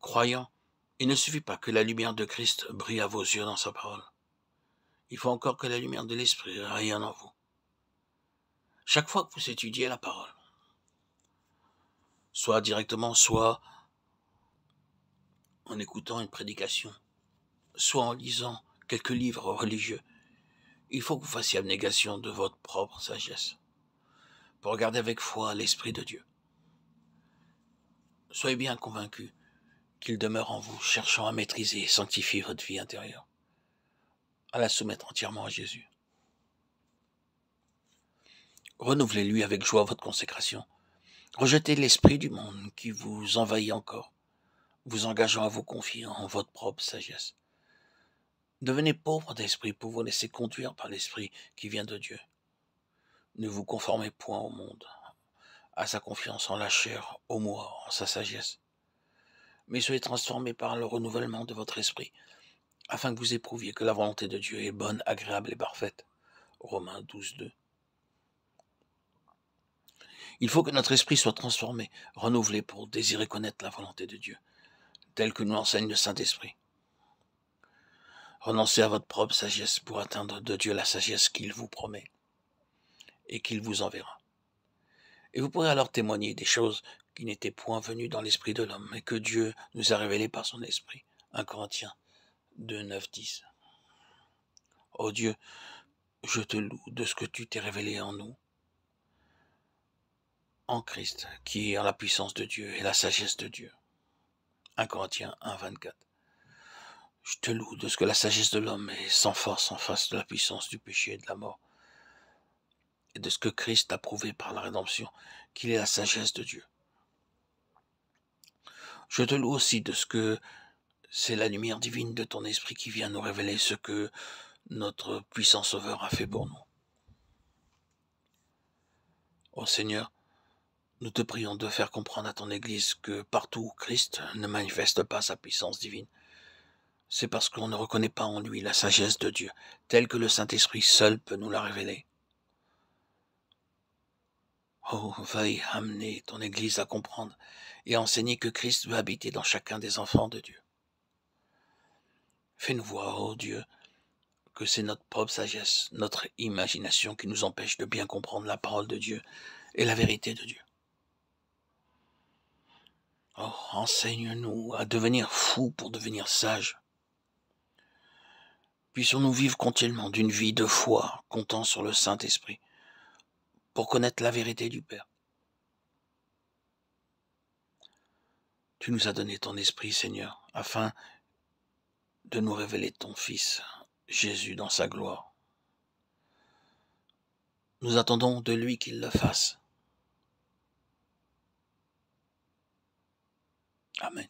Croyants, il ne suffit pas que la lumière de Christ brille à vos yeux dans sa parole. Il faut encore que la lumière de l'Esprit rayonne en vous. Chaque fois que vous étudiez la parole, soit directement, soit en écoutant une prédication, soit en lisant quelques livres religieux, il faut que vous fassiez abnégation de votre propre sagesse, pour regarder avec foi l'Esprit de Dieu. Soyez bien convaincus qu'il demeure en vous, cherchant à maîtriser et sanctifier votre vie intérieure, à la soumettre entièrement à Jésus. Renouvelez-lui avec joie votre consécration. Rejetez l'esprit du monde qui vous envahit encore, vous engageant à vous confier en votre propre sagesse. Devenez pauvre d'esprit pour vous laisser conduire par l'esprit qui vient de Dieu. Ne vous conformez point au monde, à sa confiance en la chair, au moi, en sa sagesse. Mais soyez transformés par le renouvellement de votre esprit, afin que vous éprouviez que la volonté de Dieu est bonne, agréable et parfaite. Romains 12, 2. Il faut que notre esprit soit transformé, renouvelé pour désirer connaître la volonté de Dieu, telle que nous l'enseigne le Saint-Esprit. Renoncez à votre propre sagesse pour atteindre de Dieu la sagesse qu'il vous promet et qu'il vous enverra. Et vous pourrez alors témoigner des choses qui n'étaient point venues dans l'esprit de l'homme, mais que Dieu nous a révélées par son esprit. 1 Corinthiens 2, 9, 10. Ô Dieu, je te loue de ce que tu t'es révélé en nous, en Christ, qui est en la puissance de Dieu et la sagesse de Dieu. 1 Corinthiens 1, 24. Je te loue de ce que la sagesse de l'homme est sans force en face de la puissance du péché et de la mort, et de ce que Christ a prouvé par la rédemption, qu'il est la sagesse de Dieu. Je te loue aussi de ce que c'est la lumière divine de ton esprit qui vient nous révéler ce que notre puissant Sauveur a fait pour nous. Ô Seigneur, nous te prions de faire comprendre à ton Église que partout où Christ ne manifeste pas sa puissance divine, c'est parce qu'on ne reconnaît pas en lui la sagesse de Dieu, telle que le Saint-Esprit seul peut nous la révéler. Oh, veuille amener ton Église à comprendre et à enseigner que Christ veut habiter dans chacun des enfants de Dieu. Fais-nous voir, ô Dieu, que c'est notre propre sagesse, notre imagination qui nous empêche de bien comprendre la parole de Dieu et la vérité de Dieu. Oh, enseigne-nous à devenir fous pour devenir sages. Puissions-nous vivre continuellement d'une vie de foi, comptant sur le Saint-Esprit, pour connaître la vérité du Père. Tu nous as donné ton Esprit, Seigneur, afin de nous révéler ton Fils, Jésus, dans sa gloire. Nous attendons de lui qu'il le fasse. Amen.